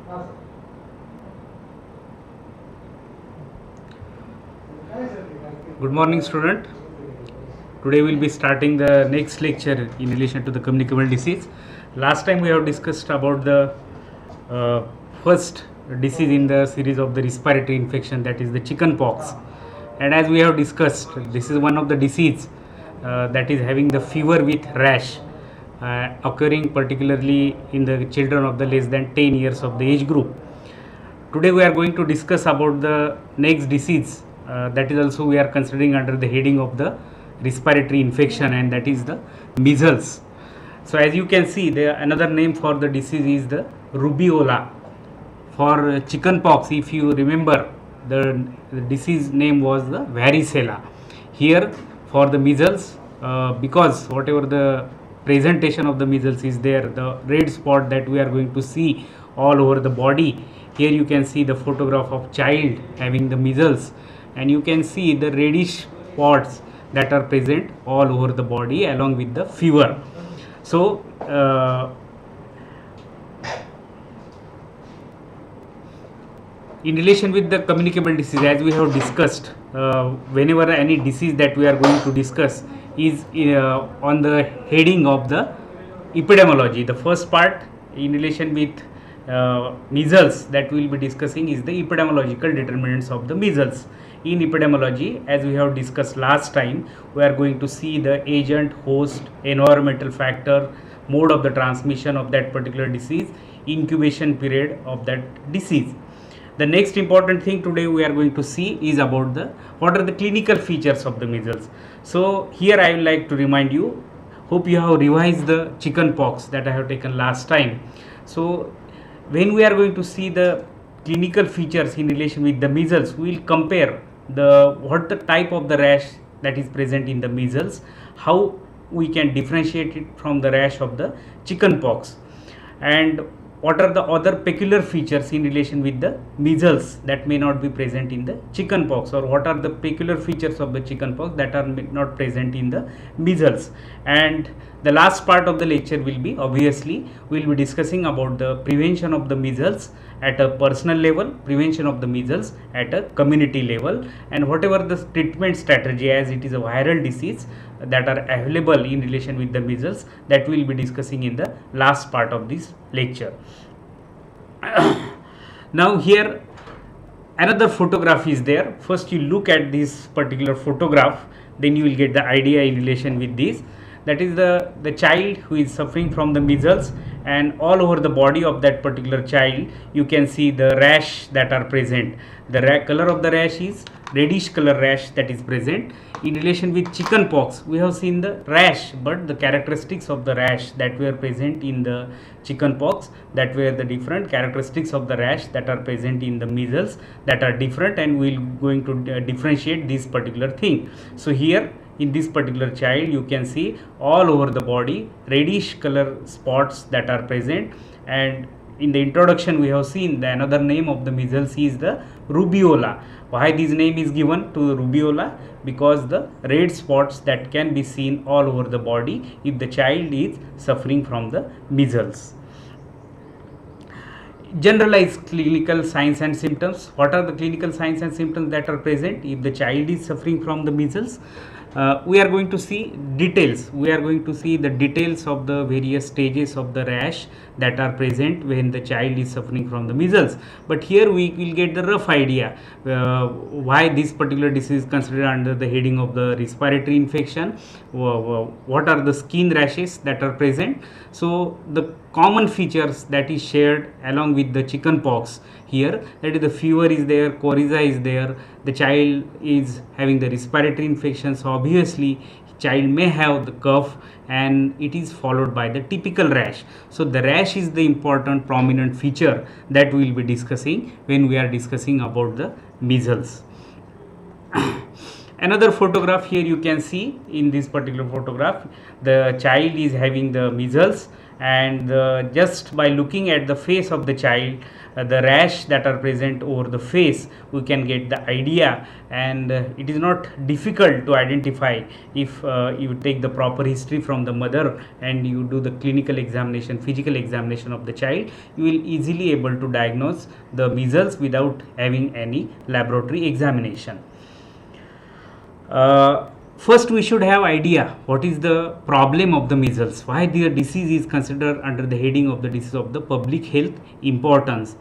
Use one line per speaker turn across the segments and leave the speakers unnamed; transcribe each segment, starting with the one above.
Good morning, student. Today we will be starting the next lecture in relation to the communicable disease. Last time we have discussed about the first disease in the series of the respiratory infection, that is the chicken pox. And as we have discussed, this is one of the disease that is having the fever with rash, occurring particularly in the children of the less than 10 years of the age group. Today we are going to discuss about the next disease that is also we are considering under the heading of the respiratory infection, and that is the measles. So as you can see, another name for the disease is the rubella. For chicken pox, if you remember, the disease name was the varicella. Here for the measles, because whatever the presentation of the measles is there, the red spot that we are going to see all over the body. Here you can see the photograph of child having the measles, and you can see the reddish spots that are present all over the body along with the fever. So in relation with the communicable disease, as we have discussed, whenever any disease that we are going to discuss is on the heading of the epidemiology. The first part in relation with measles that we will be discussing is the epidemiological determinants of the measles. In epidemiology, as we have discussed last time, we are going to see the agent, host, environmental factor, mode of the transmission of that particular disease, incubation period of that disease. The next important thing today we are going to see is about what are the clinical features of the measles. So here I would like to remind you, hope you have revised the chicken pox that I have taken last time. So when we are going to see the clinical features in relation with the measles, we will compare what the type of the rash that is present in the measles, how we can differentiate it from the rash of the chicken pox, and what are the other peculiar features in relation with the measles that may not be present in the chicken pox, or what are the peculiar features of the chicken pox that are not present in the measles. And the last part of the lecture will be, obviously we will be discussing about the prevention of the measles at a personal level, prevention of the measles at a community level, and whatever the treatment strategy, as it is a viral disease, that are available in relation with the measles, that we will be discussing in the last part of this lecture. Now here another photograph is there. First you look at this particular photograph, then you will get the idea in relation with this. That is the child who is suffering from the measles, and all over the body of that particular child you can see the rash that are present. The color of the rash is reddish color rash that is present. In relation with chicken pox, we have seen the rash, but the characteristics of the rash that were present in the chicken pox, that were the different characteristics of the rash that are present in the measles, that are different, and we will going to differentiate this particular thing. So here in this particular child you can see all over the body reddish color spots that are present. And in the introduction we have seen the another name of the measles is the rubella. Why this name is given to the rubella? Because the red spots that can be seen all over the body if the child is suffering from the measles. Generalized clinical signs and symptoms. What are the clinical signs and symptoms that are present if the child is suffering from the measles? We are going to see details. We are going to see the details of the various stages of the rash that are present when the child is suffering from the measles. But here we will get the rough idea why this particular disease is considered under the heading of the respiratory infection. What are the skin rashes that are present? So the common features that is shared along with the chicken pox here, that is the fever is there, coryza is there, the child is having the respiratory infection, so obviously child may have the cough, and it is followed by the typical rash. So the rash is the important prominent feature that we will be discussing when we are discussing about the measles. Another photograph here you can see. In this particular photograph the child is having the measles, and just by looking at the face of the child the rash that are present over the face, we can get the idea, and it is not difficult to identify if you take the proper history from the mother and you do the clinical examination, physical examination of the child, you will easily able to diagnose the measles without having any laboratory examination. First, we should have idea what is the problem of the measles, why the disease is considered under the heading of the disease of the public health importance.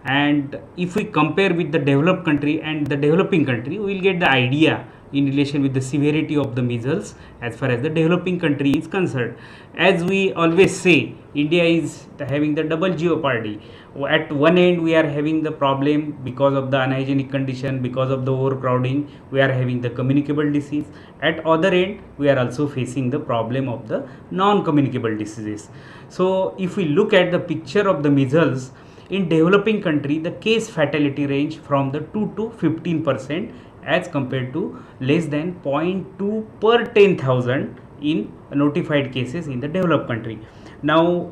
And if we compare with the developed country and the developing country, we will get the idea in relation with the severity of the measles as far as the developing country is concerned. As we always say, India is having the double jeopardy. At one end we are having the problem because of the unhygienic condition, because of the overcrowding, we are having the communicable disease. At other end we are also facing the problem of the non-communicable diseases. So if we look at the picture of the measles, in developing country the case fatality range from the 2 to 15% as compared to less than 0.2 per 10,000 in notified cases in the developed country. Now,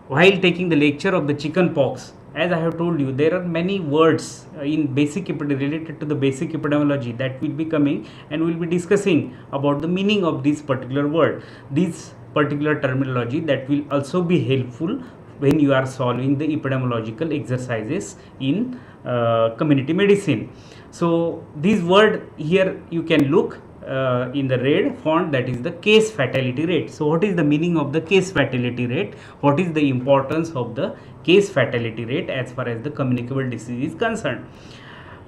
while taking the lecture of the chicken pox, as I have told you, there are many words in basic related to the basic epidemiology that will be coming, and we will be discussing about the meaning of this particular word, this particular terminology that will also be helpful when you are solving the epidemiological exercises in community medicine. So this word here you can look in the red font, that is the case fatality rate. So what is the meaning of the case fatality rate? What is the importance of the case fatality rate as far as the communicable disease is concerned?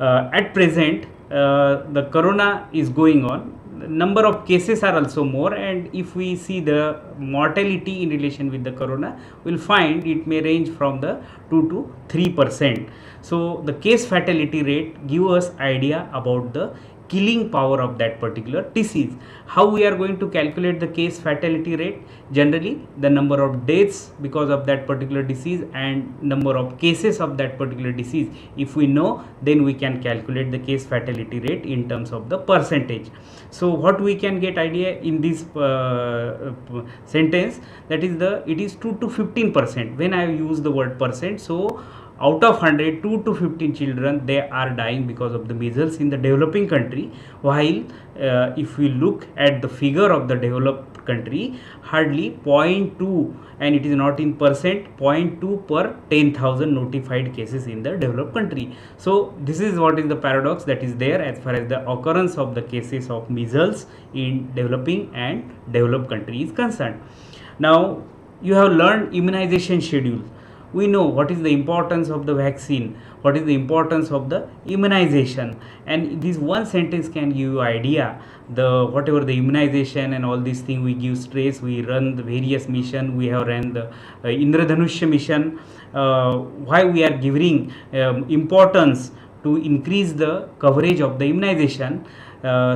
At present the corona is going on, number of cases are also more, and if we see the mortality in relation with the corona, we will find it may range from the 2 to 3%. So the case fatality rate give us idea about the killing power of that particular disease. How we are going to calculate the case fatality rate? Generally, the number of deaths because of that particular disease and number of cases of that particular disease, if we know, then we can calculate the case fatality rate in terms of the percentage. So what we can get idea in this sentence, that is it is 2 to 15%. when I use the word percent, so out of 100, 2 to 15 children they are dying because of the measles in the developing country, while if we look at the figure of the developed country, hardly 0.2, and it is not in percent, 0.2 per 10,000 notified cases in the developed country. So this is what is the paradox that is there as far as the occurrence of the cases of measles in developing and developed country is concerned. Now you have learned immunization schedule. We know what is the importance of the vaccine, what is the importance of the immunization, and this one sentence can give you idea the whatever the immunization and all these things we give stress. We run the various mission, we have run the Indradhanushya mission. Why we are giving importance to increase the coverage of the immunization?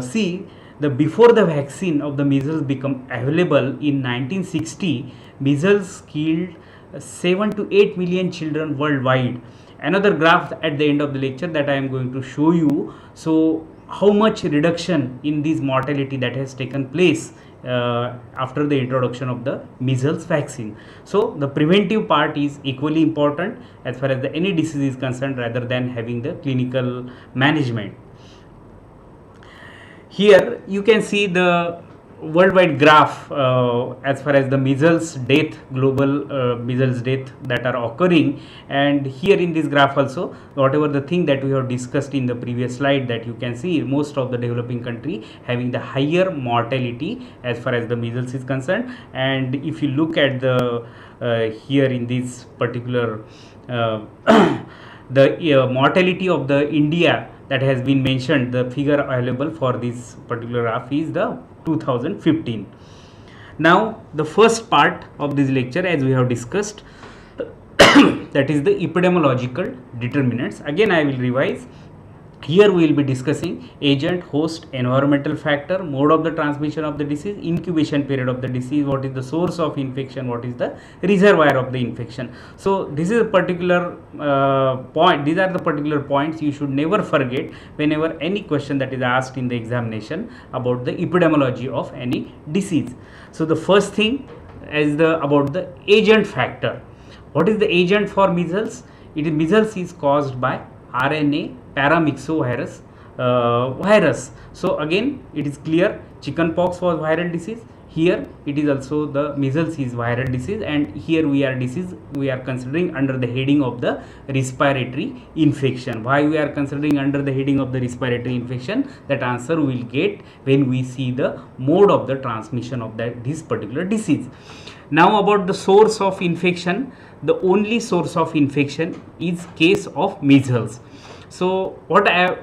See, the before the vaccine of the measles become available in 1960, measles killed 7 to 8 million children worldwide. Another graph at the end of the lecture that I am going to show you. So how much reduction in this mortality that has taken place after the introduction of the measles vaccine. So the preventive part is equally important as far as the any disease is concerned, rather than having the clinical management. Here you can see the worldwide graph as far as the measles death, global measles death that are occurring, and here in this graph also whatever the thing that we have discussed in the previous slide, that you can see most of the developing country having the higher mortality as far as the measles is concerned. And if you look at the here in this particular the mortality of the India that has been mentioned, the figure available for this particular graph is the 2015. Now the first part of this lecture, as we have discussed, that is the epidemiological determinants. Again I will revise. Here we will be discussing agent, host, environmental factor, mode of the transmission of the disease, incubation period of the disease, what is the source of infection, what is the reservoir of the infection. So this is a particular point, these are the particular points you should never forget whenever any question that is asked in the examination about the epidemiology of any disease. So the first thing is about the agent factor. What is the agent for measles? Measles is caused by RNA paramyxovirus virus. So again it is clear chickenpox was viral disease. Here it is also the measles is viral disease, and here we are considering under the heading of the respiratory infection. Why we are considering under the heading of the respiratory infection? That answer we will get when we see the mode of the transmission of this particular disease. Now about the source of infection. The only source of infection is case of measles. So what I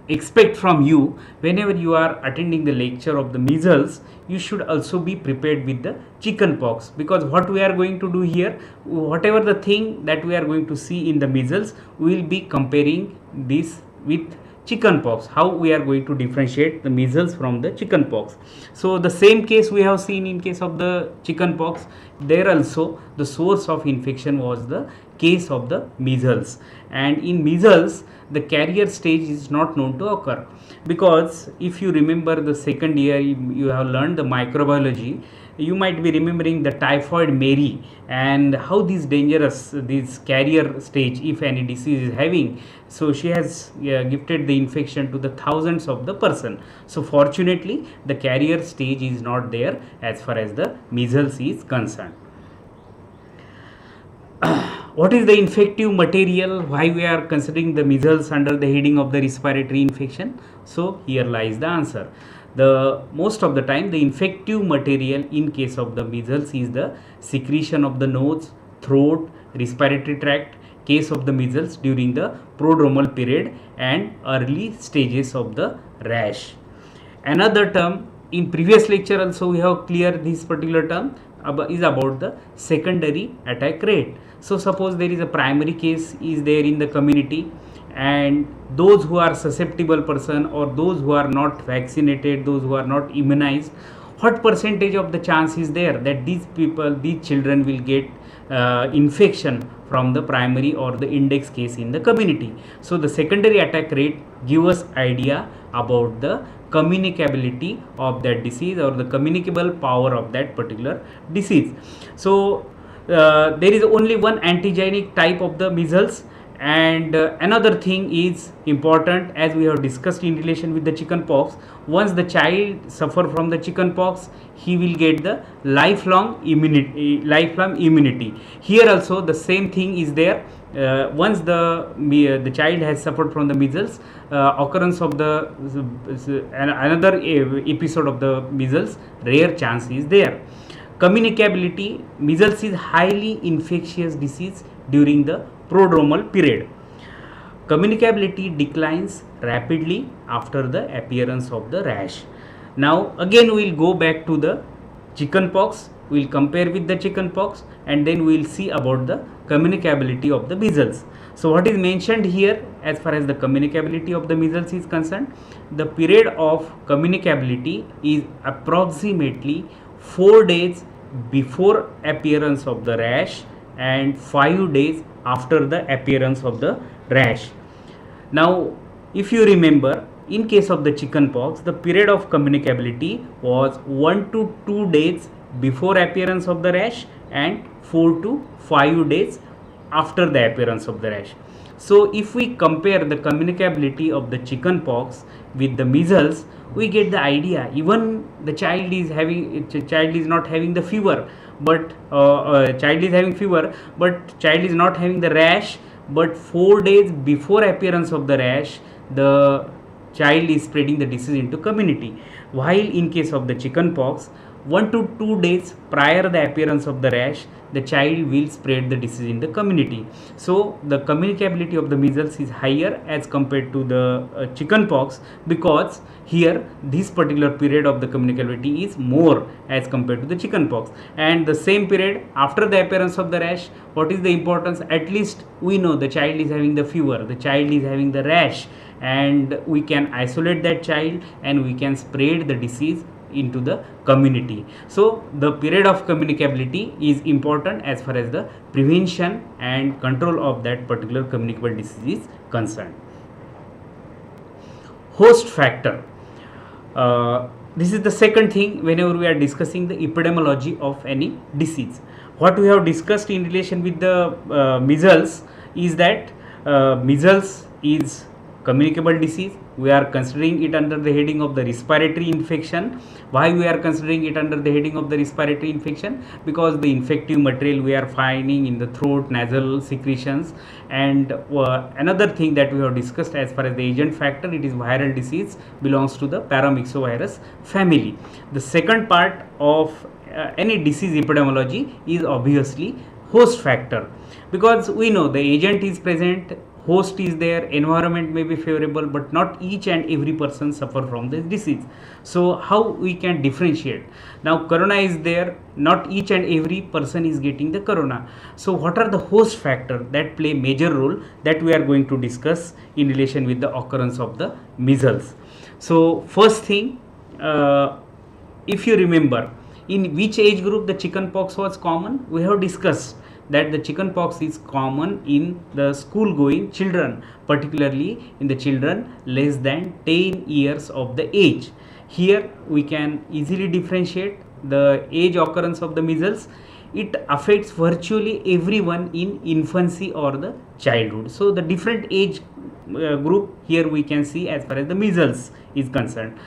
expect from you, whenever you are attending the lecture of the measles, you should also be prepared with the chickenpox, because what we are going to do here, whatever the thing that we are going to see in the measles, we will be comparing this with chickenpox, how we are going to differentiate the measles from the chickenpox. So the same case we have seen in case of the chickenpox, there also the source of infection was the case of the measles, and in measles the carrier stage is not known to occur, because if you remember the second year you have learned the microbiology, you might be remembering the typhoid Mary and how this dangerous this carrier stage, if any disease is having, so she has gifted the infection to the thousands of the person. So fortunately the carrier stage is not there as far as the measles is concerned. What is the infective material? Why we are considering the measles under the heading of the respiratory infection? So here lies the answer. The most of the time the infective material in case of the measles is the secretion of the nose, throat, respiratory tract, case of the measles during the prodromal period and early stages of the rash. Another term in previous lecture also we have cleared this particular term is about the secondary attack rate. So suppose there is a primary case is there in the community, and those who are susceptible person or those who are not vaccinated, those who are not immunized, what percentage of the chance is there that these children will get infection from the primary or the index case in the community? So the secondary attack rate give us idea about the communicability of that disease or the communicable power of that particular disease. So there is only one antigenic type of the measles, and another thing is important, as we have discussed in relation with the chickenpox. Once the child suffer from the chickenpox, he will get the lifelong immunity. Here also the same thing is there. Once the child has suffered from the measles, occurrence of the another episode of the measles, rare chance is there. Communicability, measles is highly infectious disease during the prodromal period. Communicability declines rapidly after the appearance of the rash. Now again we will go back to the chickenpox, we will compare with the chickenpox, and then we will see about the communicability of the measles. So what is mentioned here as far as the communicability of the measles is concerned, the period of communicability is approximately 4 days before appearance of the rash and 5 days after the appearance of the rash. Now if you remember, in case of the chickenpox, the period of communicability was 1 to 2 days before appearance of the rash and 4 to 5 days after the appearance of the rash. So if we compare the communicability of the chickenpox with the measles, we get the idea. Even the child is not having the fever, but child is having fever, but child is not having the rash, but 4 days before appearance of the rash, the child is spreading the disease into community. While in case of the chickenpox, 1 to 2 days prior the appearance of the rash, the child will spread the disease in the community. So the communicability of the measles is higher as compared to the chickenpox, because here this particular period of the communicability is more as compared to the chickenpox. And the same period after the appearance of the rash, what is the importance? At least we know the child is having the fever, the child is having the rash, and we can isolate that child and we can spread the disease into the community. So the period of communicability is important as far as the prevention and control of that particular communicable disease is concerned. Host factor. This is the second thing whenever we are discussing the epidemiology of any disease. What we have discussed in relation with the measles is that measles is communicable disease. We are considering it under the heading of the respiratory infection. Why we are considering it under the heading of the respiratory infection? Because the infective material we are finding in the throat, nasal secretions. And another thing that we have discussed as far as the agent factor, it is viral disease, belongs to the paramyxovirus family. The second part of any disease epidemiology is obviously host factor, because we know the agent is present, host is there, environment may be favorable, but not each and every person suffer from this disease. So how we can differentiate? Now corona is there, not each and every person is getting the corona. So what are the host factor that play major role, that we are going to discuss in relation with the occurrence of the measles. So first thing, if you remember, in which age group the chickenpox was common, we have discussed that the chickenpox is common in the school going children, particularly in the children less than 10 years of the age. Here we can easily differentiate the age occurrence of the measles. It affects virtually everyone in infancy or the childhood. So the different age group here we can see as far as the measles is concerned.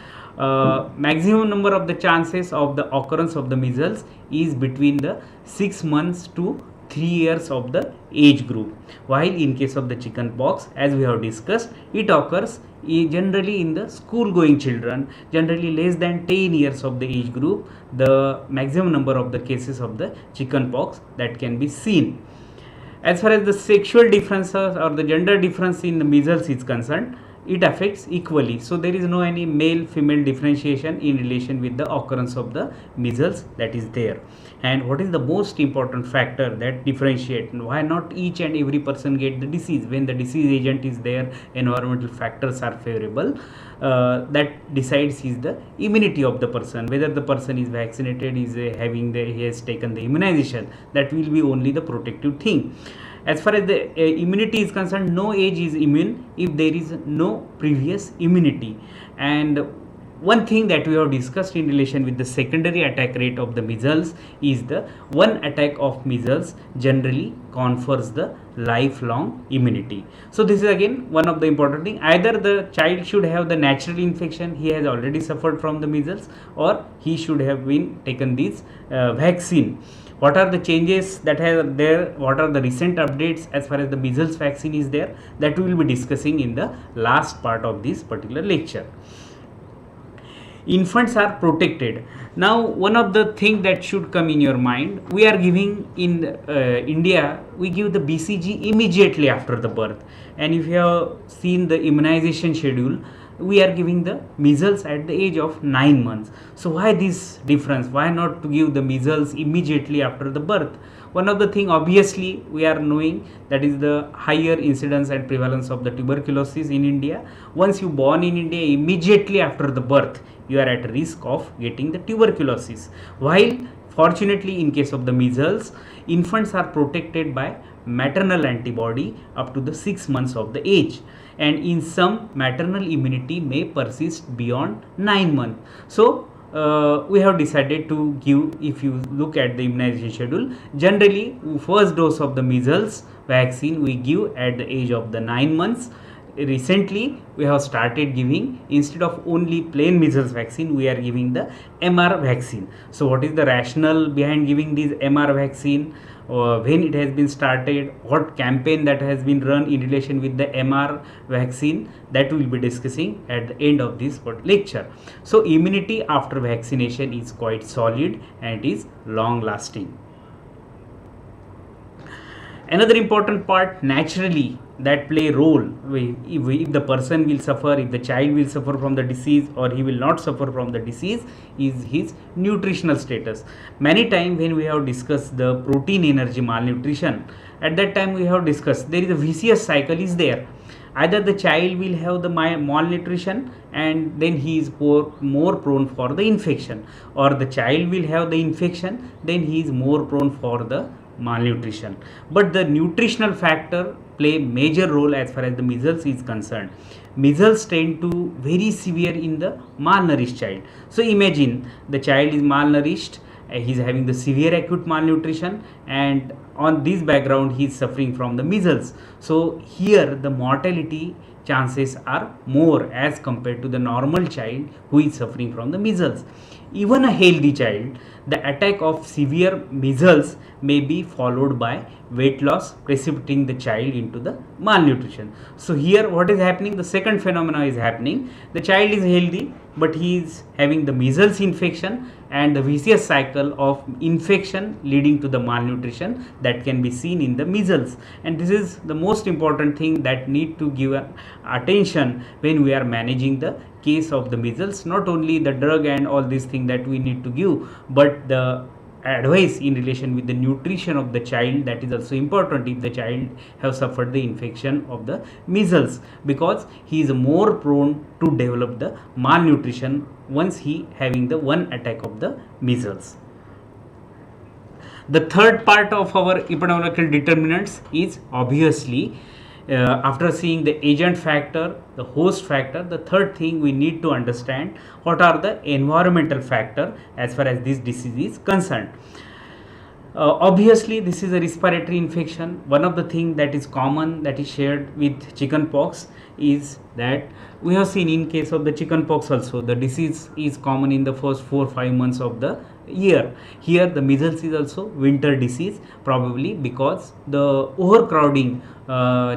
Maximum number of the chances of the occurrence of the measles is between the 6 months to 3 years of the age group, while in case of the chickenpox, as we have discussed, it occurs generally in the school going children, generally less than 10 years of the age group, the maximum number of the cases of the chickenpox that can be seen. As far as the sexual differences or the gender difference in the measles is concerned, it affects equally. So there is no any male female differentiation in relation with the occurrence of the measles that is there. And what is the most important factor that differentiate why not each and every person get the disease? When the disease agent is there, environmental factors are favorable, that decides is the immunity of the person, whether the person is vaccinated, is he has taken the immunization. That will be only the protective thing. As far as the immunity is concerned, no age is immune if there is no previous immunity. And one thing that we have discussed in relation with the secondary attack rate of the measles is the one attack of measles generally confers the lifelong immunity. So this is again one of the important thing. Either the child should have the natural infection, he has already suffered from the measles, or he should have been taken this vaccine. What are the changes that are there, what are the recent updates as far as the measles vaccine is there, that we will be discussing in the last part of this particular lecture. Infants are protected. Now one of the thing that should come in your mind, we are giving in India, we give the BCG immediately after the birth, and if you have seen the immunization schedule, we are giving the measles at the age of 9 months. So why this difference? Why not to give the measles immediately after the birth? One of the thing obviously we are knowing, that is the higher incidence and prevalence of the tuberculosis in India. Once you born in India, immediately after the birth you are at risk of getting the tuberculosis, while fortunately in case of the measles, infants are protected by maternal antibody up to the 6 months of the age, and in some maternal immunity may persist beyond 9 months. So we have decided to give, if you look at the immunization schedule, generally first dose of the measles vaccine we give at the age of the 9 months. Recently we have started giving, instead of only plain measles vaccine, we are giving the MR vaccine. So what is the rationale behind giving this MR vaccine? When it has been started, what campaign that has been run in relation with the MR vaccine, that we will be discussing at the end of this lecture. So immunity after vaccination is quite solid and it is long lasting. Another important part, naturally, that play role, if the person will suffer, if the child will suffer from the disease or he will not suffer from the disease, is his nutritional status. Many times when we have discussed the protein energy malnutrition, at that time we have discussed there is a vicious cycle is there. Either the child will have the malnutrition and then he is more prone for the infection, or the child will have the infection, then he is more prone for the malnutrition. But the nutritional factor play major role as far as the measles is concerned. Measles tend to very severe in the malnourished child. So imagine the child is malnourished he is having the severe acute malnutrition, and on this background he is suffering from the measles. So here the mortality chances are more as compared to the normal child who is suffering from the measles. Even a healthy child, the attack of severe measles may be followed by weight loss, precipitating the child into the malnutrition. So here what is happening, the second phenomena is happening. The child is healthy, but he is having the measles infection, and the vicious cycle of infection leading to the malnutrition that can be seen in the measles. And this is the most important thing that need to give attention when we are managing the case of the measles. Not only the drug and all these things that we need to give, but the advice in relation with the nutrition of the child, that is also important if the child have suffered the infection of the measles, because he is more prone to develop the malnutrition once he having the one attack of the measles. The third part of our epidemiological determinants is obviously, after seeing the agent factor, the host factor, the third thing we need to understand what are the environmental factor as far as this disease is concerned. Obviously this is a respiratory infection. One of the things that is common, that is shared with chicken pox, is that we have seen in case of the chicken pox also, the disease is common in the first 4-5 months of the year. Here the measles is also winter disease, probably because the overcrowding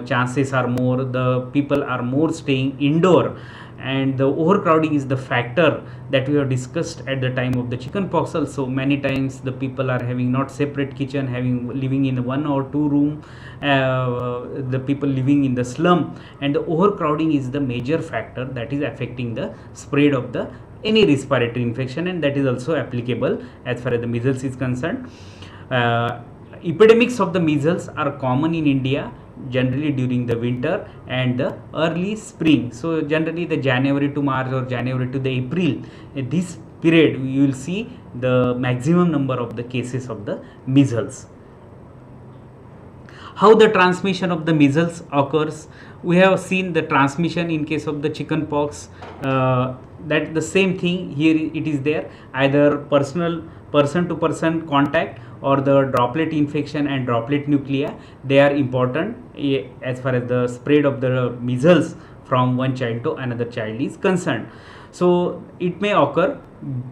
chances are more, the people are more staying indoor, and the overcrowding is the factor that we have discussed at the time of the chicken pox also. Many times the people are having not separate kitchen, living in 1 or 2 room, the people living in the slum, and the overcrowding is the major factor that is affecting the spread of the any respiratory infection, and that is also applicable as far as the measles is concerned. Epidemics of the measles are common in India generally during the winter and the early spring. So generally the January to March or January to the April, this period you will see the maximum number of the cases of the measles. How the transmission of the measles occurs, we have seen the transmission in case of the chicken pox, that the same thing here it is there, either person to person contact or the droplet infection and droplet nuclei, they are important as far as the spread of the measles from one child to another child is concerned. So it may occur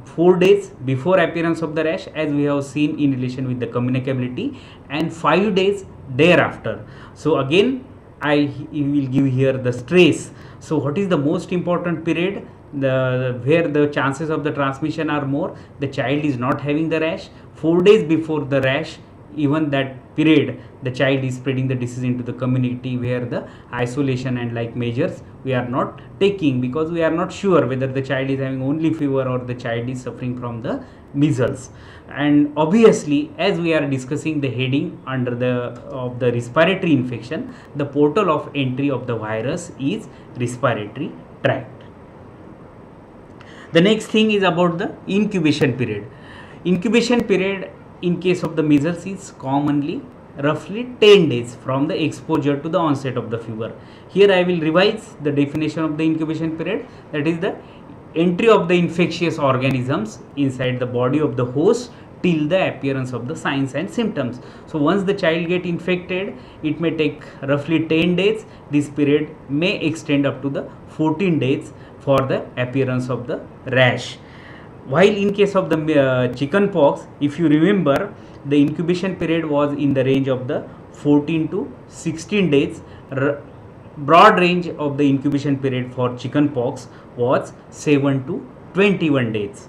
4 days before appearance of the rash, as we have seen in relation with the communicability, and 5 days thereafter. So again I will give here the stress. So what is the most important period, where the chances of the transmission are more? The child is not having the rash. 4 days before the rash, even that period, the child is spreading the disease into the community, where the isolation and like measures we are not taking, because we are not sure whether the child is having only fever or the child is suffering from the measles. And obviously, as we are discussing the heading under the respiratory infection, the portal of entry of the virus is respiratory tract. The next thing is about the incubation period. Incubation period in case of the measles is commonly roughly 10 days from the exposure to the onset of the fever. Here I will revise the definition of the incubation period, that is the entry of the infectious organisms inside the body of the host till the appearance of the signs and symptoms. So once the child get infected, it may take roughly 10 days. This period may extend up to the 14 days for the appearance of the rash. While in case of the chicken pox, if you remember, the incubation period was in the range of the 14 to 16 days. Broad range of the incubation period for chicken pox was 7 to 21 days.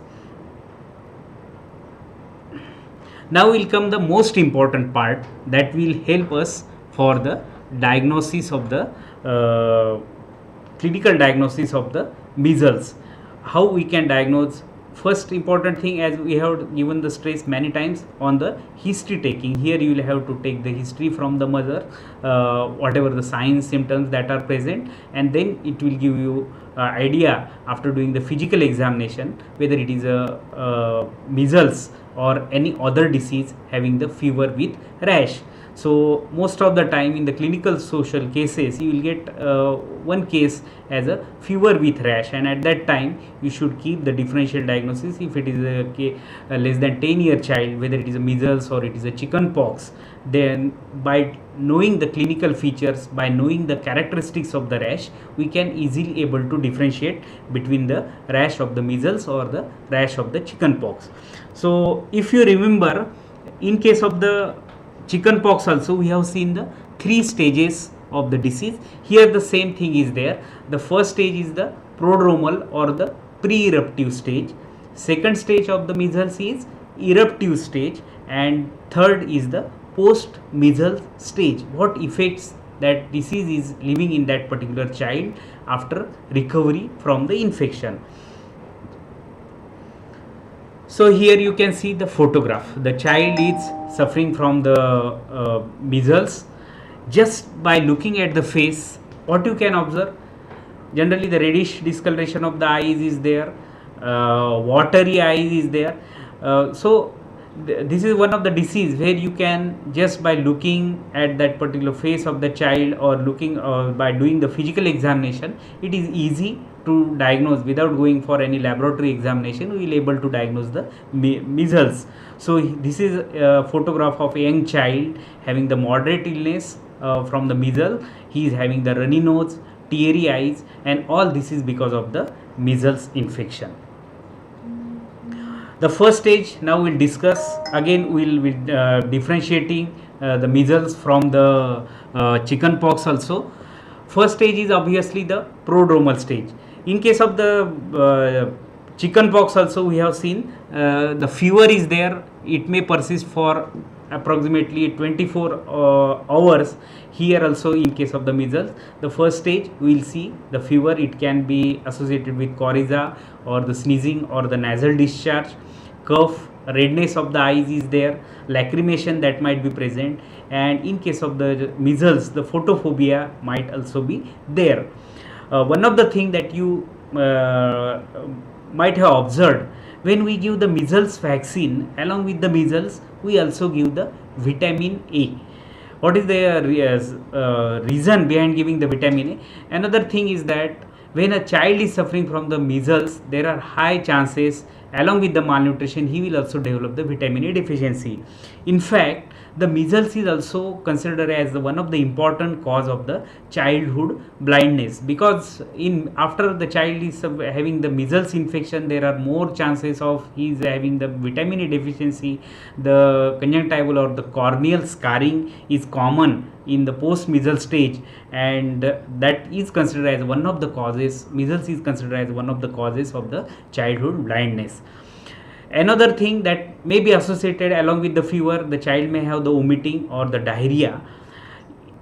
Now will come the most important part that will help us for the diagnosis of the clinical diagnosis of the measles. How we can diagnose? First important thing, as we have given the stress many times on the history taking. Here you will have to take the history from the mother, whatever the signs, symptoms that are present, and then it will give you idea after doing the physical examination whether it is a measles or any other disease having the fever with rash. So most of the time in the clinical social cases you will get one case as a fever with rash, and at that time you should keep the differential diagnosis if it is a less than 10-year child, whether it is a measles or it is a chicken pox. Then by knowing the clinical features, by knowing the characteristics of the rash, we can easily able to differentiate between the rash of the measles or the rash of the chicken pox. So if you remember, in case of the chicken pox also we have seen the 3 stages of the disease. Here the same thing is there. The first stage is the prodromal or the pre-eruptive stage. Second stage of the measles is eruptive stage, and third is the post-measles stage. What effects that disease is living in that particular child after recovery from the infection. So here you can see the photograph. The child is suffering from the measles. Just by looking at the face, what you can observe, generally the reddish discoloration of the eyes is there, watery eyes is there. So this is one of the disease where you can, just by looking at that particular face of the child or looking by doing the physical examination, it is easy to diagnose without going for any laboratory examination. We will able to diagnose the measles. So this is a photograph of a young child having the moderate illness from the measles. He is having the runny nose, teary eyes, and all this is because of the measles infection. The first stage now we'll discuss. Again we'll be differentiating the measles from the chicken pox also. First stage is obviously the prodromal stage. In case of the chicken pox also we have seen the fever is there. It may persist for approximately 24 hours. Here also in case of the measles, the first stage we will see the fever. It can be associated with coryza or the sneezing or the nasal discharge, cough, redness of the eyes is there, lacrimation that might be present, and in case of the measles the photophobia might also be there. One of the thing that you might have observed, when we give the measles vaccine, along with the measles we also give the vitamin A. What is the reason behind giving the vitamin A? Another thing is that when a child is suffering from the measles, there are high chances, along with the malnutrition, he will also develop the vitamin A deficiency. In fact, the measles is also considered as one of the important cause of the childhood blindness, because after the child is having the measles infection, there are more chances of he is having the vitamin A deficiency. The conjunctival or the corneal scarring is common in the post-measles stage, and that is considered as one of the causes. Measles is considered as one of the causes of the childhood blindness. Another thing that may be associated along with the fever, the child may have the vomiting or the diarrhea.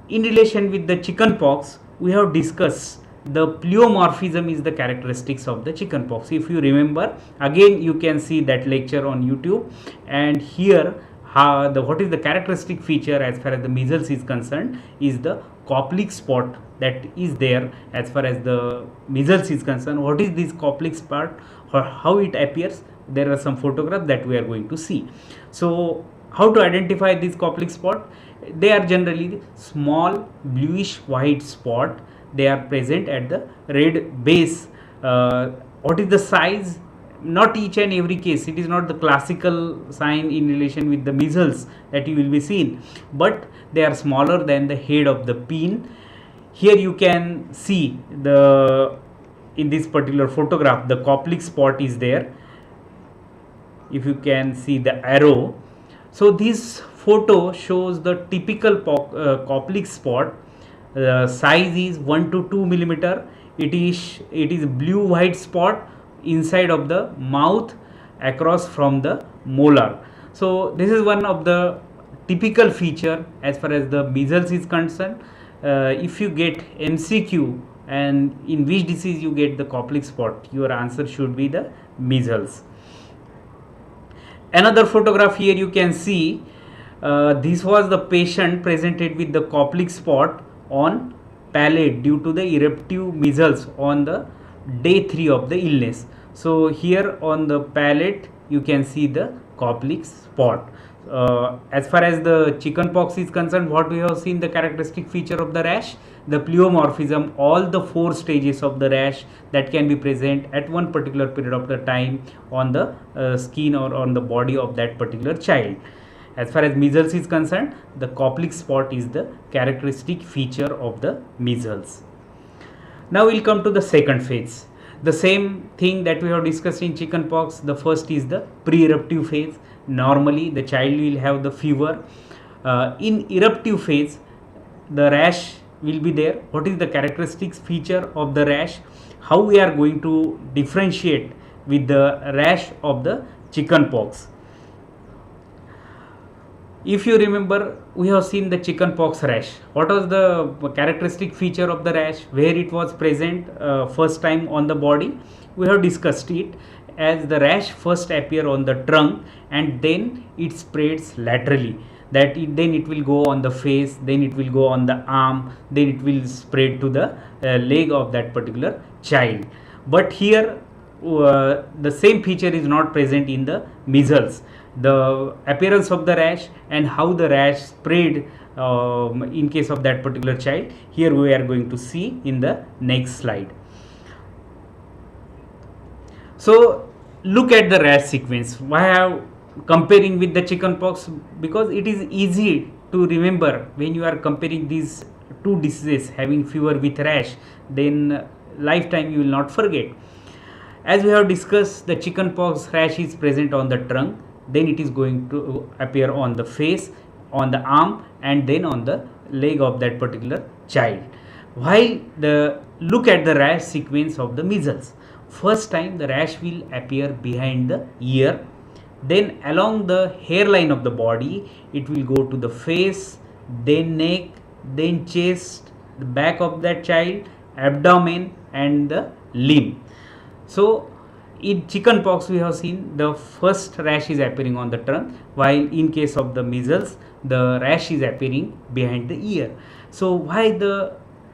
In relation with the chicken pox, we have discussed the pleomorphism is the characteristics of the chicken pox. If you remember, again you can see that lecture on YouTube, and here what is the characteristic feature as far as the measles is concerned is the Koplik spot that is there as far as the measles is concerned. What is this Koplik spot or how it appears? There are some photographs that we are going to see. So how to identify this Koplik spot? They are generally small bluish white spot. They are present at the red base. What is the size? Not each and every case, it is not the classical sign in relation with the measles that you will be seen, but they are smaller than the head of the pin. Here you can see in this particular photograph the Koplik spot is there. If you can see the arrow, so this photo shows the typical Koplik spot. Size is 1 to 2 millimeter. It is blue white spot inside of the mouth across from the molar. So this is one of the typical feature as far as the measles is concerned. If you get MCQ and in which disease you get the Koplik spot, your answer should be the measles. Another photograph here you can see, this was the patient presented with the Koplik spot on palate due to the eruptive measles on the day 3 of the illness. So here on the palate you can see the Koplik spot. As far as the chickenpox is concerned, what we have seen the characteristic feature of the rash, the pleomorphism, all the 4 stages of the rash that can be present at one particular period of the time on the skin or on the body of that particular child. As far as measles is concerned, the Koplik spot is the characteristic feature of the measles. Now we'll come to the second phase. The same thing that we have discussed in chickenpox. The first is the pre-eruptive phase. Normally the child will have the fever. In eruptive phase, the rash will be there. What is the characteristics feature of the rash? How we are going to differentiate with the rash of the chickenpox? If you remember, we have seen the chickenpox rash. What was the characteristic feature of the rash, where it was present first time on the body? We have discussed it as the rash first appear on the trunk and then it spreads laterally. Then it will go on the face, then it will go on the arm, then it will spread to the leg of that particular child. But here the same feature is not present in the measles. The appearance of the rash and how the rash spread in case of that particular child, here we are going to see in the next slide. So look at the rash sequence. Why I am comparing with the chickenpox? Because it is easy to remember when you are comparing these 2 diseases, having fever with rash, then lifetime you will not forget. As we have discussed, the chickenpox rash is present on the trunk, then it is going to appear on the face, on the arm, and then on the leg of that particular child. While look at the rash sequence of the measles. First time the rash will appear behind the ear, then along the hairline of the body it will go to the face, then neck, then chest, the back of that child, abdomen, and the limb. So in chickenpox we have seen the first rash is appearing on the trunk, while in case of the measles the rash is appearing behind the ear. So why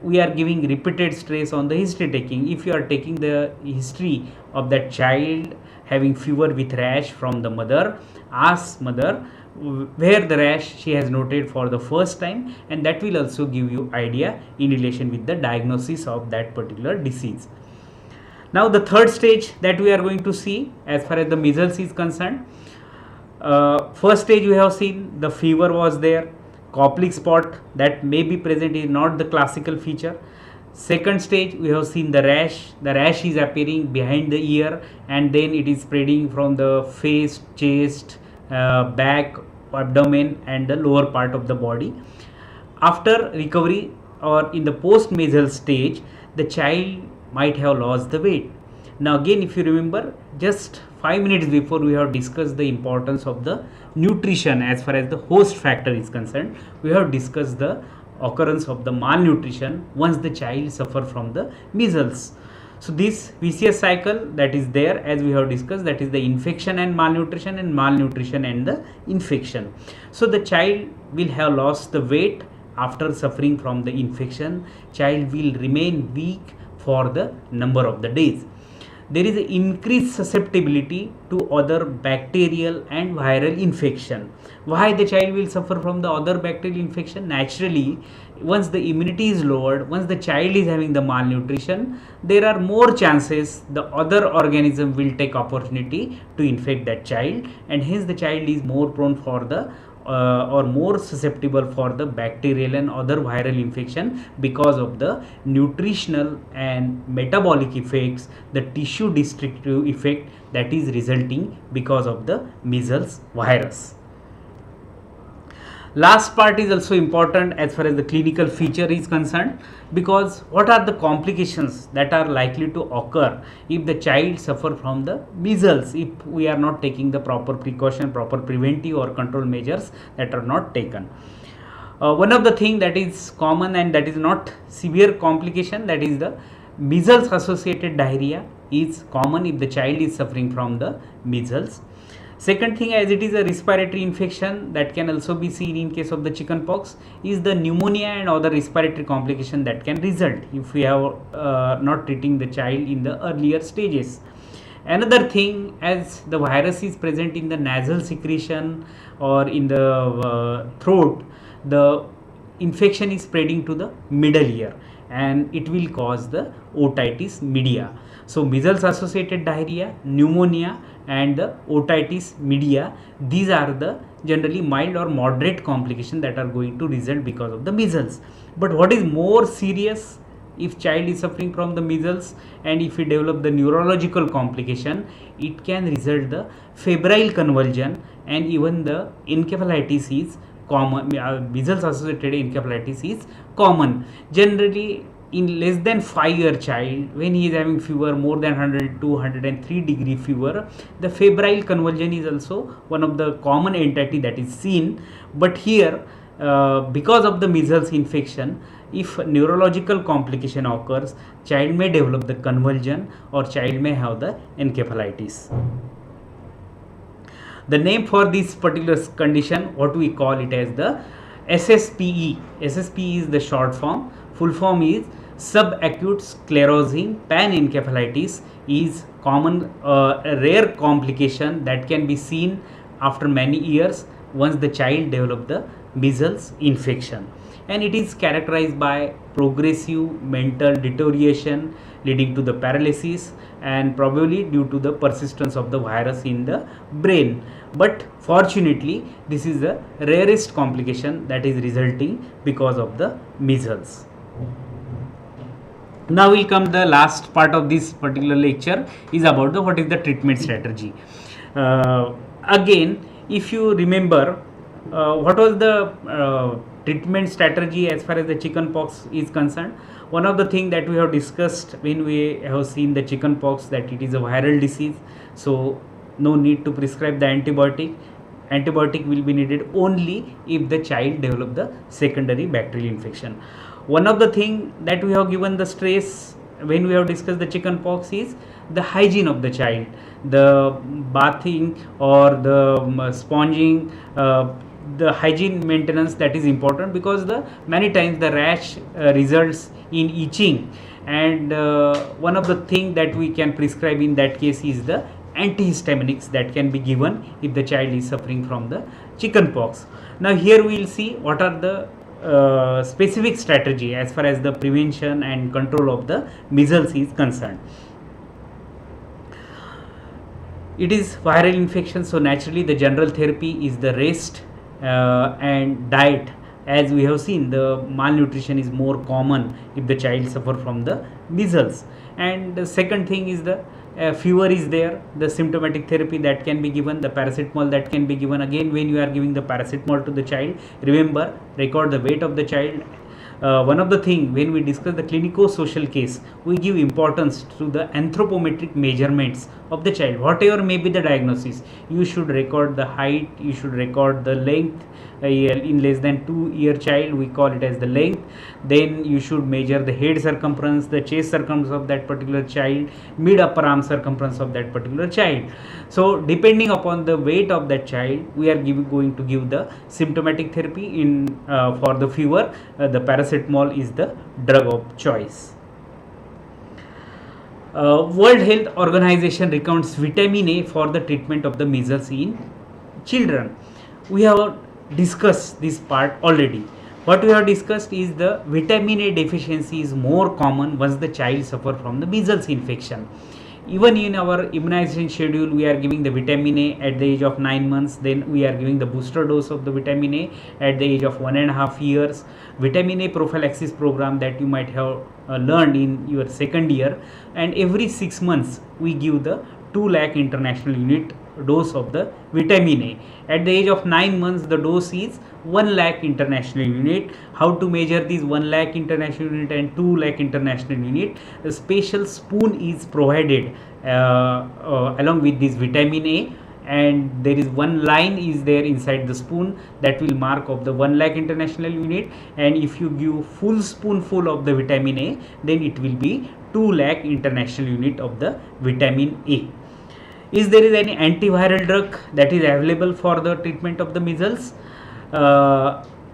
we are giving repeated stress on the history taking? If you are taking the history of that child having fever with rash from the mother, ask mother where the rash she has noted for the first time, and that will also give you idea in relation with the diagnosis of that particular disease. Now the third stage that we are going to see as far as the measles is concerned, first stage we have seen the fever was there, Koplik spot that may be present is not the classical feature. Second stage we have seen the rash is appearing behind the ear and then it is spreading from the face, chest, back, abdomen and the lower part of the body. After recovery or in the post-measles stage, the child might have lost the weight. Now again, if you remember, just 5 minutes before we have discussed the importance of the nutrition as far as the host factor is concerned. We have discussed the occurrence of the malnutrition once the child suffer from the measles. So this vicious cycle that is there, as we have discussed, that is the infection and malnutrition and the infection. So the child will have lost the weight after suffering from the infection. Child will remain weak for the number of the days. There is an increased susceptibility to other bacterial and viral infection. Why the child will suffer from the other bacterial infection? Naturally, once the immunity is lowered, once the child is having the malnutrition, there are more chances the other organism will take opportunity to infect that child, and hence the child is more prone for the or more susceptible for the bacterial and other viral infection because of the nutritional and metabolic effects, the tissue destructive effect that is resulting because of the measles virus. Last part is also important as far as the clinical feature is concerned, because what are the complications that are likely to occur if the child suffer from the measles if we are not taking the proper precaution, proper preventive or control measures that are not taken. One of the thing that is common and that is not severe complication, that is the measles associated diarrhea is common if the child is suffering from the measles. Second thing, as it is a respiratory infection that can also be seen in case of the chickenpox, is the pneumonia and other respiratory complication that can result if we have not treating the child in the earlier stages. Another thing, as the virus is present in the nasal secretion or in the throat, the infection is spreading to the middle ear and it will cause the otitis media. So measles associated diarrhea, pneumonia and the otitis media, these are the generally mild or moderate complications that are going to result because of the measles. But what is more serious, if child is suffering from the measles and if he develop the neurological complication, it can result the febrile convulsion and even the encephalitis is common. Measles associated encephalitis is common. Generally in less than 5-year child, when he is having fever more than 100 to 103 degree fever, the febrile convulsion is also one of the common entity that is seen. But here because of the measles infection, if neurological complication occurs, child may develop the convulsion or child may have the encephalitis. The name for this particular condition, what we call it as the SSPE. SSPE is the short form. Full form is subacute sclerosing panencephalitis, is common a rare complication that can be seen after many years once the child develop the measles infection, and it is characterized by progressive mental deterioration leading to the paralysis and probably due to the persistence of the virus in the brain. But fortunately this is the rarest complication that is resulting because of the measles. Now will come the last part of this particular lecture is about the what is the treatment strategy. Again, if you remember, what was the treatment strategy as far as the chickenpox is concerned? One of the things that we have discussed when we have seen the chickenpox, that it is a viral disease, so no need to prescribe the antibiotic. Antibiotic will be needed only if the child develop the secondary bacterial infection. One of the thing that we have given the stress when we have discussed the chickenpox is the hygiene of the child, the bathing or the sponging, the hygiene maintenance, that is important, because the many times the rash results in itching, and one of the thing that we can prescribe in that case is the antihistaminics that can be given if the child is suffering from the chickenpox. Now here we will see what are the specific strategy as far as the prevention and control of the measles is concerned. It is viral infection, so naturally the general therapy is the rest and diet. As we have seen, the malnutrition is more common if the child suffer from the measles. And the second thing is the fever is there, the symptomatic therapy that can be given, the paracetamol that can be given. Again, when you are giving the paracetamol to the child, remember, record the weight of the child. One of the thing when we discuss the clinico-social case, we give importance to the anthropometric measurements of the child. Whatever may be the diagnosis, you should record the height, you should record the length. In less than 2-year child, we call it as the length. Then you should measure the head circumference, the chest circumference of that particular child, mid upper arm circumference of that particular child. So depending upon the weight of that child, we are going to give the symptomatic therapy. In for the fever, the paracetamol is the drug of choice. World Health Organization recommends vitamin A for the treatment of the measles in children. We have discussed this part already. What we have discussed is the vitamin A deficiency is more common once the child suffer from the measles infection. Even in our immunization schedule, we are giving the vitamin A at the age of 9 months. Then we are giving the booster dose of the vitamin A at the age of 1.5 years. Vitamin A prophylaxis program that you might have learned in your second year. And every 6 months, we give the 2 lakh international unit dose of the vitamin A. At the age of 9 months, the dose is 1 lakh international unit. How to measure these 1 lakh international unit and 2 lakh international unit? A special spoon is provided along with this vitamin A, and there is one line is there inside the spoon that will mark of the 1 lakh international unit, and if you give full spoonful of the vitamin A, then it will be 2 lakh international unit of the vitamin A. Is there any antiviral drug that is available for the treatment of the measles?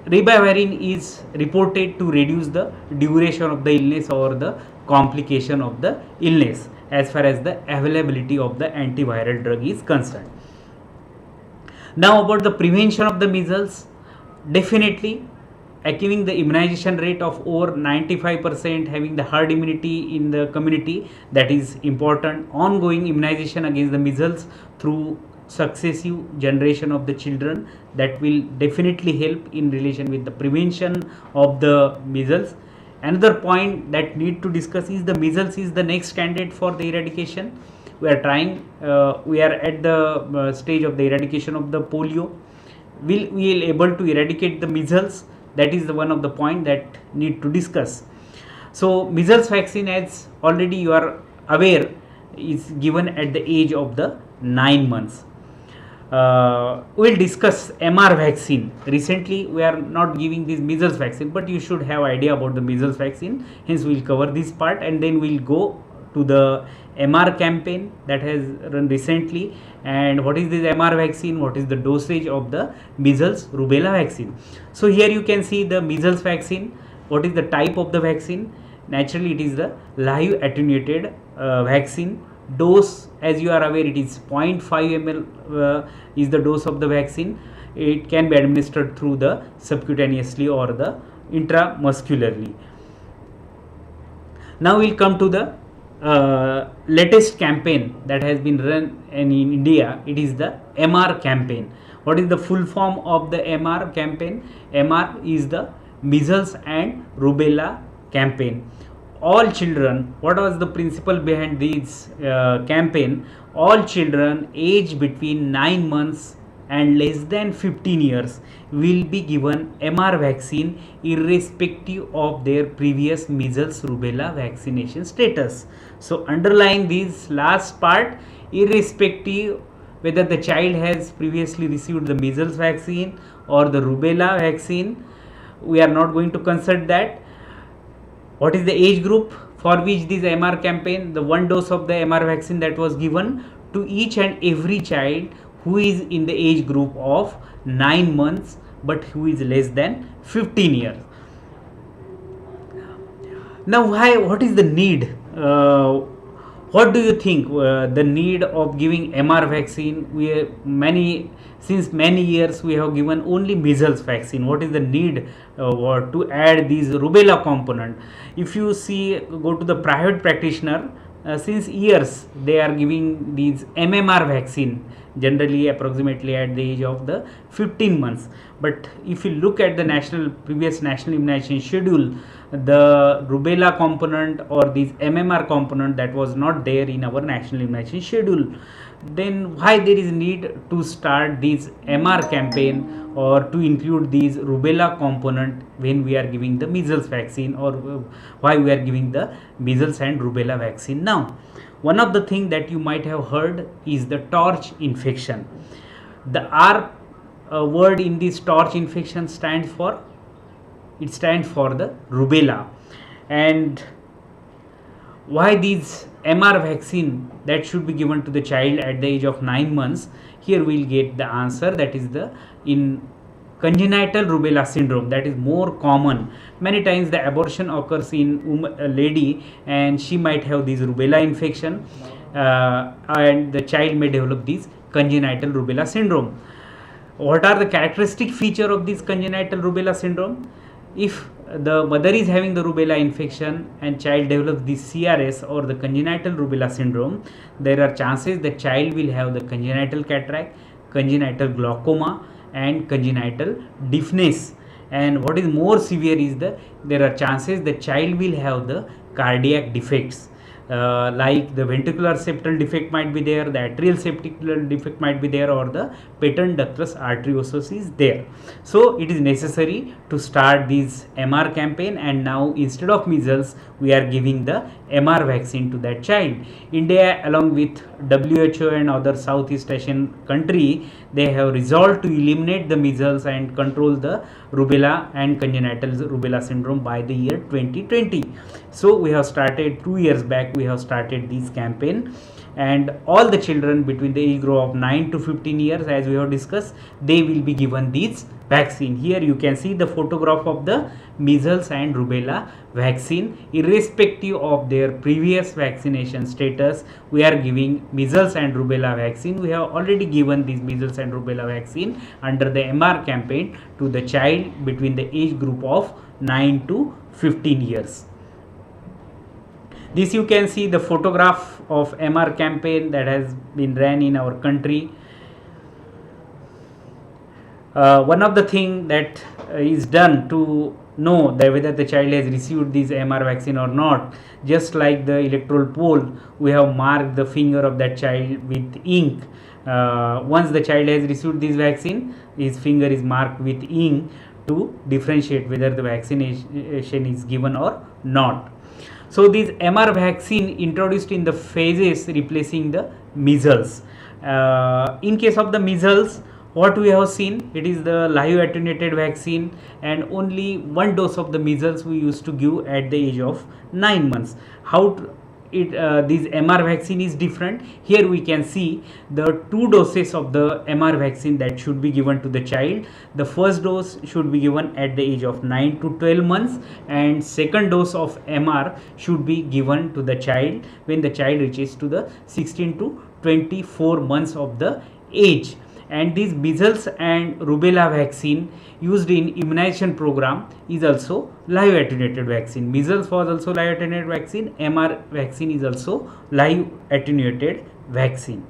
ribavirin is reported to reduce the duration of the illness or the complication of the illness as far as the availability of the antiviral drug is concerned. Now about the prevention of the measles, definitely achieving the immunization rate of over 95%, having the herd immunity in the community, that is important. Ongoing immunization against the measles through successive generation of the children, that will definitely help in relation with the prevention of the measles. Another point that need to discuss is the measles is the next candidate for the eradication. We are trying, we are at the stage of the eradication of the polio. Will we able to eradicate the measles? That is the one of the point that need to discuss. So measles vaccine, as already you are aware, is given at the age of the 9 months. We'll discuss MR vaccine. Recently we are not giving this measles vaccine, but you should have idea about the measles vaccine, hence we'll cover this part, and then we'll go to the MR campaign that has run recently, and what is this MR vaccine, what is the dosage of the measles rubella vaccine. So here you can see the measles vaccine. What is the type of the vaccine? Naturally it is the live attenuated vaccine. Dose, as you are aware, it is 0.5 ml is the dose of the vaccine. It can be administered through the subcutaneously or the intramuscularly. Now we'll come to the latest campaign that has been run in India. It is the MR campaign. What is the full form of the MR campaign? MR is the measles and rubella campaign. All children, what was the principle behind this campaign? All children aged between 9 months and less than 15 years will be given MR vaccine irrespective of their previous measles rubella vaccination status. So underlying this last part, irrespective whether the child has previously received the measles vaccine or the rubella vaccine, we are not going to consider that. What is the age group for which this MR campaign? The one dose of the MR vaccine that was given to each and every child who is in the age group of 9 months but who is less than 15 years. Now what is the need? What do you think the need of giving MR vaccine? Since many years we have given only measles vaccine. What is the need to add these rubella component? If you see, go to the private practitioner, since years they are giving these MMR vaccine, generally approximately at the age of the 15 months. But if you look at the previous national immunization schedule, the rubella component or this MMR component, that was not there in our national immunization schedule. Then why there is need to start this MR campaign or to include these rubella component when we are giving the measles vaccine, or why we are giving the measles and rubella vaccine now? One of the thing that you might have heard is the torch infection. The R word in this torch infection stands for the rubella. And why these MR vaccine that should be given to the child at the age of 9 months? Here we will get the answer, that is in congenital rubella syndrome, that is more common. Many times the abortion occurs in a lady and she might have this rubella infection, and the child may develop this congenital rubella syndrome. What are the characteristic feature of this congenital rubella syndrome? If the mother is having the rubella infection and child develops this CRS or the congenital rubella syndrome, there are chances the child will have the congenital cataract, congenital glaucoma and congenital deafness. And what is more severe is there are chances the child will have the cardiac defects, like the ventricular septal defect might be there, the atrial septal defect might be there, or the patent ductus arteriosus is there. So it is necessary to start this MR campaign, and now instead of measles we are giving the MR vaccine to that child. India, along with WHO and other Southeast Asian country, they have resolved to eliminate the measles and control the rubella and congenital rubella syndrome by the year 2020. So we have started 2 years back, we have started this campaign, and all the children between the age group of 9 to 15 years, as we have discussed, they will be given this vaccine. Here you can see the photograph of the measles and rubella vaccine. Irrespective of their previous vaccination status, we are giving measles and rubella vaccine. We have already given this measles and rubella vaccine under the MR campaign to the child between the age group of 9 to 15 years. This you can see the photograph of MR campaign that has been ran in our country. One of the thing that is done to know that whether the child has received this MR vaccine or not, just like the electoral poll, we have marked the finger of that child with ink. Once the child has received this vaccine, his finger is marked with ink to differentiate whether the vaccination is given or not. So this MR vaccine introduced in the phases replacing the measles. In case of the measles, what we have seen, it is the live attenuated vaccine, and only one dose of the measles we used to give at the age of 9 months. How this MR vaccine is different. Here we can see the 2 doses of the MR vaccine that should be given to the child. The first dose should be given at the age of 9 to 12 months, and second dose of MR should be given to the child when the child reaches to the 16 to 24 months of the age. And this measles and rubella vaccine used in immunization program is also live attenuated vaccine. Measles was also live attenuated vaccine. MR vaccine is also live attenuated vaccine.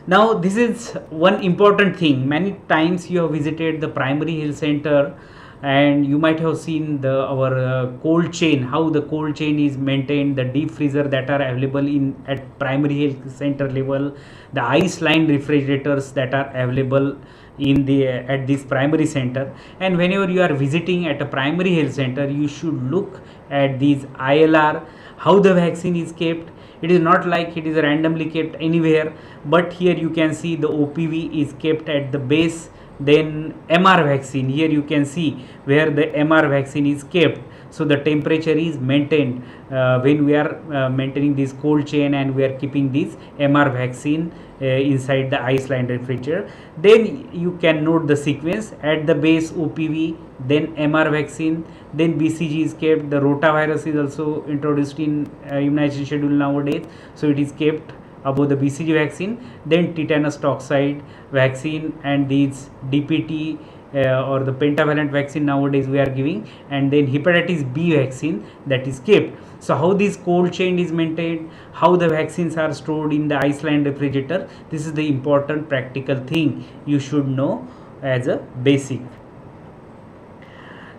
Now this is one important thing. Many times you have visited the primary health center and you might have seen our cold chain, how the cold chain is maintained, the deep freezer that are available at primary health center level, the ice line refrigerators that are available at this primary center. And whenever you are visiting at a primary health center, you should look at these ILR, how the vaccine is kept. It is not like it is randomly kept anywhere, but here you can see the OPV is kept at the base. Then MR vaccine, here you can see where the MR vaccine is kept. So the temperature is maintained when we are maintaining this cold chain, and we are keeping this MR vaccine inside the ice line refrigerator. Then you can note the sequence at the base OPV, then MR vaccine, then BCG is kept. The rotavirus is also introduced in immunization schedule nowadays, so it is kept above the BCG vaccine. Then tetanus toxoid vaccine and these DPT or the pentavalent vaccine nowadays we are giving, and then hepatitis B vaccine that is kept. So how this cold chain is maintained, how the vaccines are stored in the ice line refrigerator, this is the important practical thing you should know as a basic.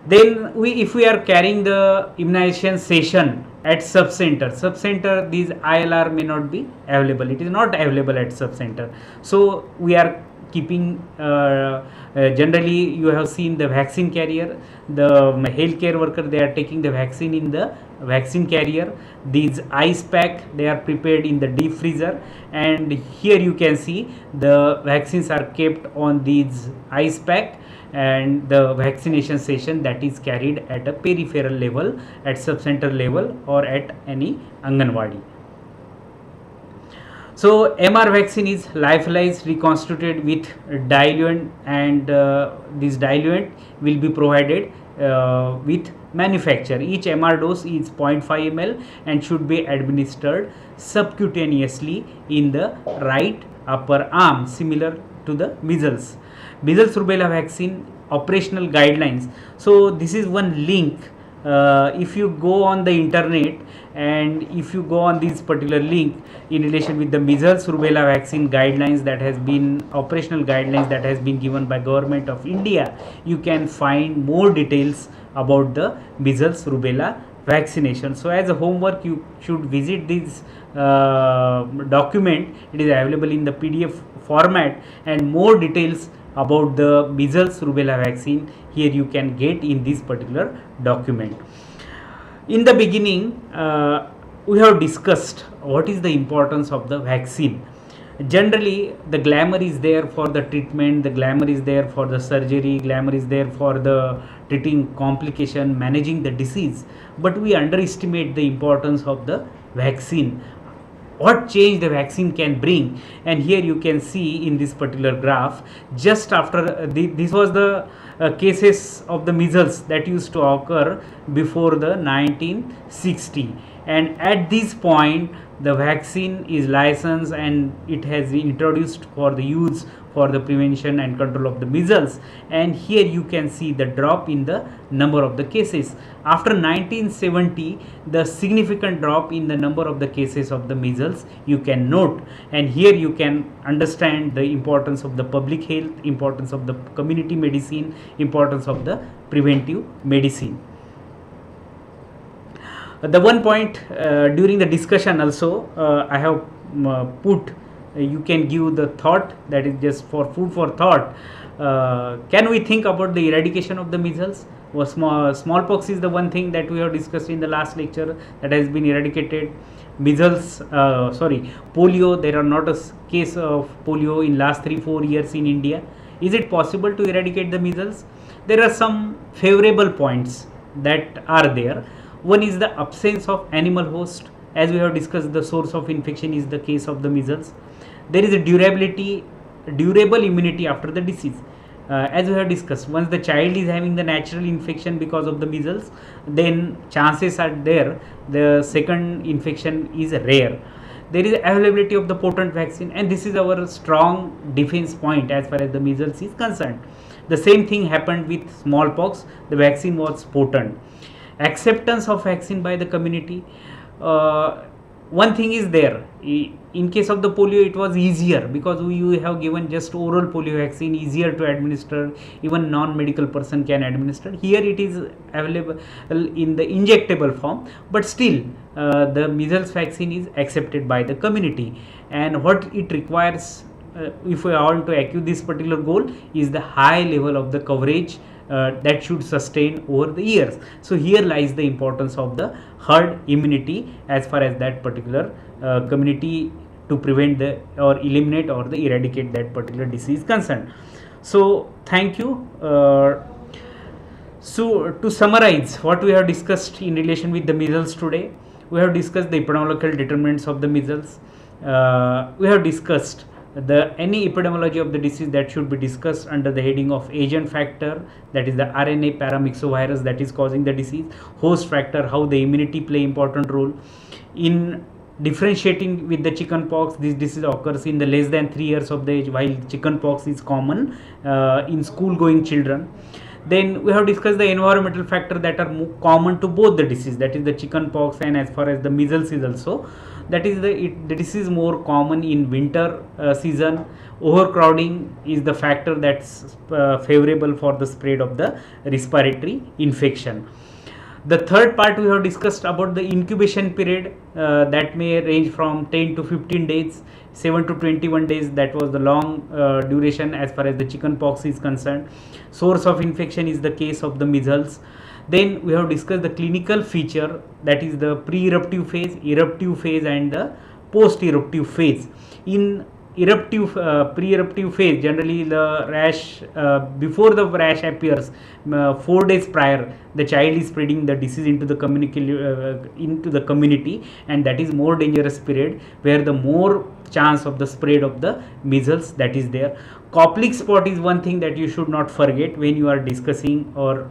Then if we are carrying the immunization session at sub-center, these ILR may not be available. It is not available at sub-center. So we are keeping generally you have seen the vaccine carrier, the healthcare worker, they are taking the vaccine in the vaccine carrier. These ice pack, they are prepared in the deep freezer, and here you can see the vaccines are kept on these ice pack, and the vaccination session that is carried at a peripheral level, at sub-center level, or at any Anganwadi. So MR vaccine is lyophilized, reconstituted with diluent, and this diluent will be provided with manufacture. Each MR dose is 0.5 ml and should be administered subcutaneously in the right upper arm, similar to the measles rubella vaccine operational guidelines. So this is one link. If you go on the internet and if you go on this particular link in relation with the measles rubella vaccine guidelines that has been operational guidelines that has been given by Government of India, you can find more details about the measles rubella vaccination. So as a homework, you should visit this document. It is available in the PDF format, and more details about the measles rubella vaccine here you can get in this particular document. In the beginning, we have discussed what is the importance of the vaccine. Generally, the glamour is there for the treatment, the glamour is there for the surgery, glamour is there for the treating complication, managing the disease, but we underestimate the importance of the vaccine. what change the vaccine can bring. And here you can see in this particular graph, just after this was the cases of the measles that used to occur before the 1960, and at this point the vaccine is licensed and it has been introduced for the use for the prevention and control of the measles. And here you can see the drop in the number of the cases. After 1970, the significant drop in the number of the cases of the measles you can note, and here you can understand the importance of the public health, importance of the community medicine, importance of the preventive medicine. The one point during the discussion also I have put, you can give the thought, that is just for food for thought. Can we think about the eradication of the measles? Smallpox is the one thing that we have discussed in the last lecture that has been eradicated. Measles, polio, there are not a case of polio in last 3-4 years in India. Is it possible to eradicate the measles? There are some favorable points that are there. One is the absence of animal host. As we have discussed, the source of infection is the case of the measles. There is a durable immunity after the disease. As we have discussed, once the child is having the natural infection because of the measles, then chances are there the second infection is rare. There is availability of the potent vaccine, and this is our strong defense point as far as the measles is concerned. The same thing happened with smallpox. The vaccine was potent. Acceptance of vaccine by the community. One thing is there, in case of the polio it was easier because we have given just oral polio vaccine, easier to administer, even non-medical person can administer. Here it is available in the injectable form, but still the measles vaccine is accepted by the community. And what it requires, if we want to achieve this particular goal, is the high level of the coverage that should sustain over the years. So here lies the importance of the herd immunity as far as that particular community to prevent the or eliminate or the eradicate that particular disease concerned. So thank you. So to summarize what we have discussed in relation with the measles today, we have discussed the epidemiological determinants of the measles. We have discussed any epidemiology of the disease that should be discussed under the heading of agent factor, that is the RNA paramyxovirus that is causing the disease, host factor, how the immunity play important role in differentiating with the chicken pox. This disease occurs in the less than 3 years of the age, while chicken pox is common in school going children. Then we have discussed the environmental factor that are common to both the disease, that is the chicken pox, and as far as the measles is also, that is the disease more common in winter season. Overcrowding is the factor that's favorable for the spread of the respiratory infection. The third part we have discussed about the incubation period that may range from 10 to 15 days, 7 to 21 days, that was the long duration as far as the chicken pox is concerned. Source of infection is the case of the measles. Then we have discussed the clinical feature, that is the pre-eruptive phase, eruptive phase, and the post-eruptive phase. In pre-eruptive phase, generally the rash, before the rash appears, 4 days prior, the child is spreading the disease into the community, and that is more dangerous period where the more chance of the spread of the measles that is there. Koplik spot is one thing that you should not forget when you are discussing or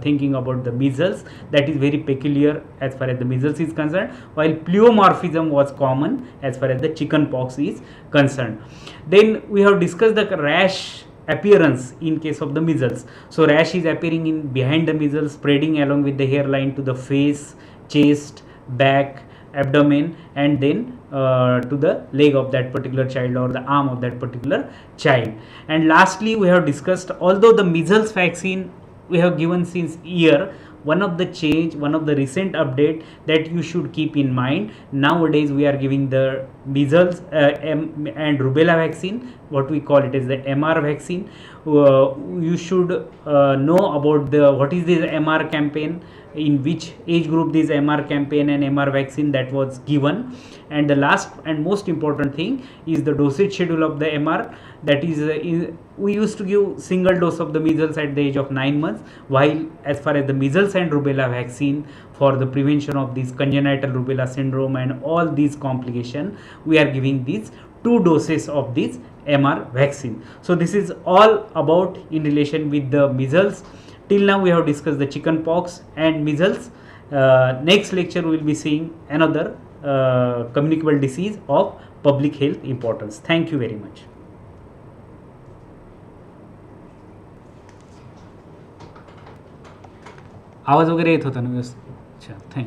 thinking about the measles. That is very peculiar as far as the measles is concerned, while pleomorphism was common as far as the chicken pox is concerned. Then we have discussed the rash appearance in case of the measles. So rash is appearing in behind the measles, spreading along with the hairline to the face, chest, back, abdomen, and then to the leg of that particular child or the arm of that particular child. And lastly, we have discussed, although the measles vaccine we have given since year, one of the recent update that you should keep in mind, nowadays we are giving the measles and rubella vaccine, what we call it as the MR vaccine. you should know about the what is this MR campaign, in which age group this MR campaign and MR vaccine that was given, and the last and most important thing is the dosage schedule of the MR. That is we used to give single dose of the measles at the age of 9 months, while as far as the measles and rubella vaccine for the prevention of this congenital rubella syndrome and all these complications, we are giving these 2 doses of this MR vaccine. So this is all about in relation with the measles. Till now we have discussed the chicken pox and measles. Next lecture we will be seeing another communicable disease of public health importance. Thank you very much. आवाज वगैरे येत होता ना व्यवस्थित? अच्छा, thank you.